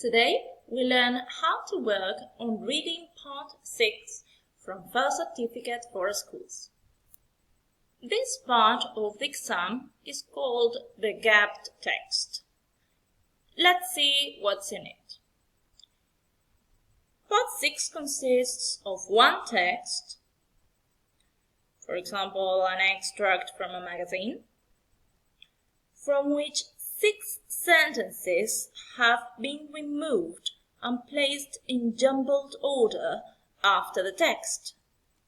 Today we learn how to work on reading part 6 from First Certificate for Schools. This part of the exam is called the gapped text. Let's see what's in it. Part 6 consists of one text, for example, an extract from a magazine, from which 6 sentences have been removed and placed in jumbled order after the text,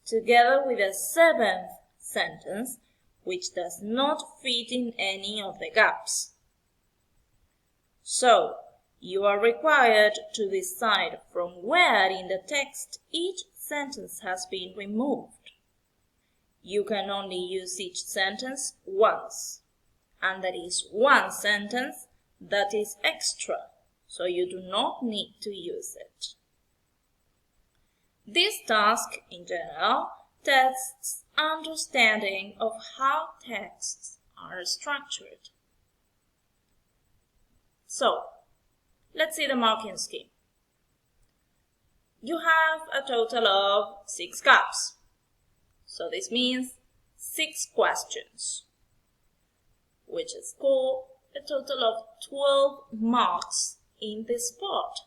together with a 7th sentence which does not fit in any of the gaps. So, you are required to decide from where in the text each sentence has been removed. You can only use each sentence once. And there is one sentence that is extra, so you do not need to use it. This task, in general, tests understanding of how texts are structured. So, let's see the marking scheme. You have a total of 6 gaps, so this means 6 questions, which score a total of 12 marks in this part.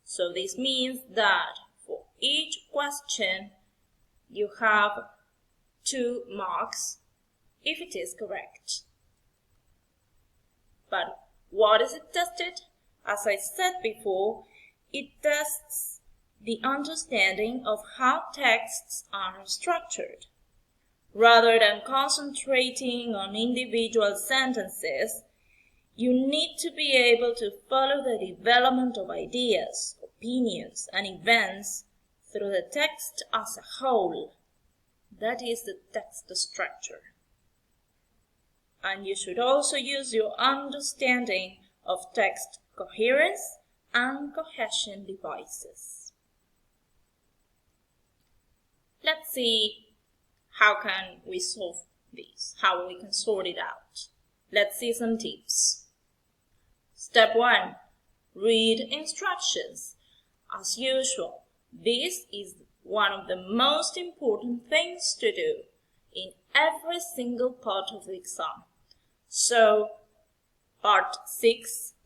So this means that for each question you have 2 marks if it is correct. But what is it tested? As I said before, it tests the understanding of how texts are structured. Rather than concentrating on individual sentences, you need to be able to follow the development of ideas, opinions, and events through the text as a whole. That is the text structure. And you should also use your understanding of text coherence and cohesion devices. Let's see how can we solve this, how we can sort it out. Let's see some tips. Step 1. Read instructions. As usual, this is one of the most important things to do in every single part of the exam. So,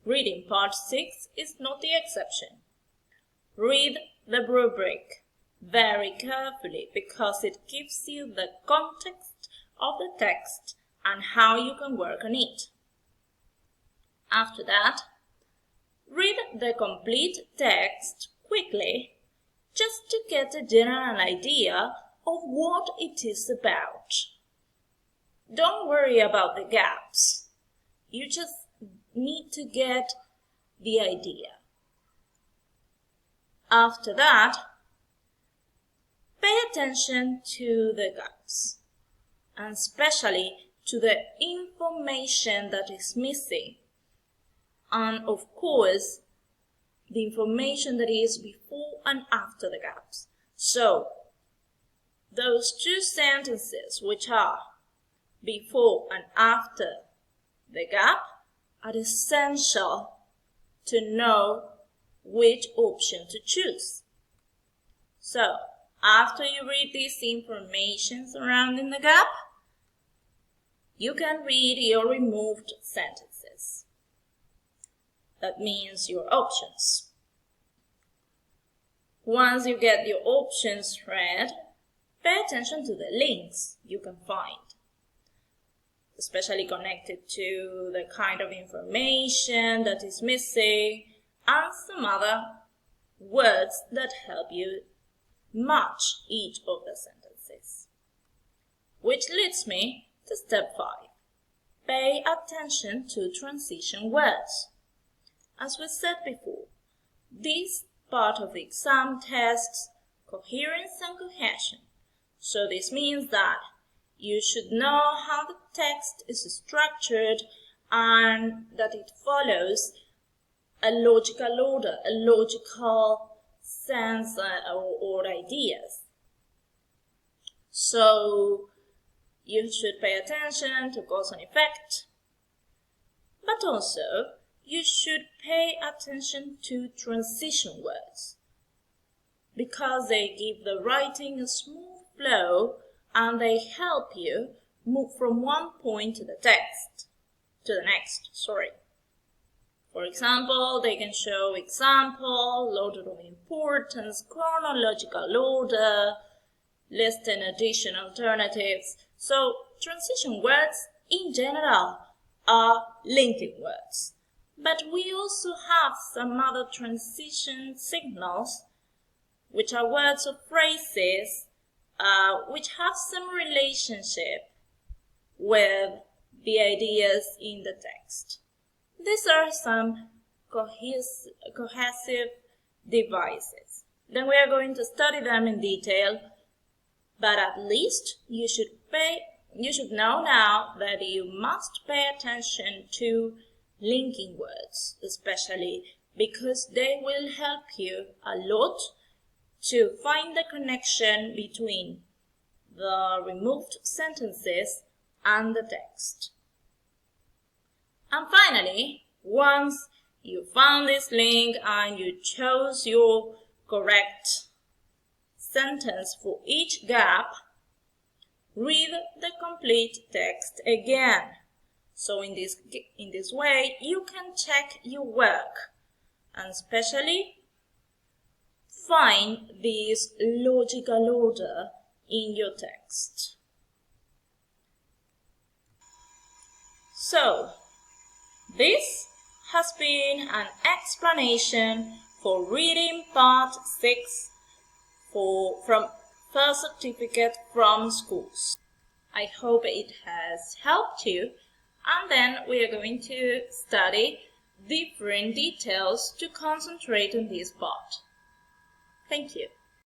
reading part 6 is not the exception. Read the rubric very carefully because it gives you the context of the text and how you can work on it. After that, read the complete text quickly just to get a general idea of what it is about. Don't worry about the gaps. You just need to get the idea. After that, pay attention to the gaps, and especially to the information that is missing, and of course, the information that is before and after the gaps. So, those 2 sentences which are before and after the gap are essential to know which option to choose. So, after you read this information surrounding the gap, you can read your removed sentences. That means your options. Once you get your options read, pay attention to the links you can find, especially connected to the kind of information that is missing and some other words that help you match each of the sentences. Which leads me to step 5. Pay attention to transition words. As we said before, this part of the exam tests coherence and cohesion. So this means that you should know how the text is structured and that it follows a logical order, a logical sense or ideas. So you should pay attention to cause and effect, but also you should pay attention to transition words because they give the writing a smooth flow and they help you move from one point to the next. For example, they can show example, order of importance, chronological order, list and addition alternatives. So transition words in general are linking words. But we also have some other transition signals, which are words or phrases which have some relationship with the ideas in the text. These are some cohesive devices. Then we are going to study them in detail, but at least you should know now that you must pay attention to linking words, especially because they will help you a lot to find the connection between the removed sentences and the text. And finally, once you found this link and you chose your correct sentence for each gap, read the complete text again. So in this way, you can check your work and especially find this logical order in your text. So, this has been an explanation for reading part 6 from First Certificate from Schools. I hope it has helped you, and then we are going to study different details to concentrate on this part. Thank you.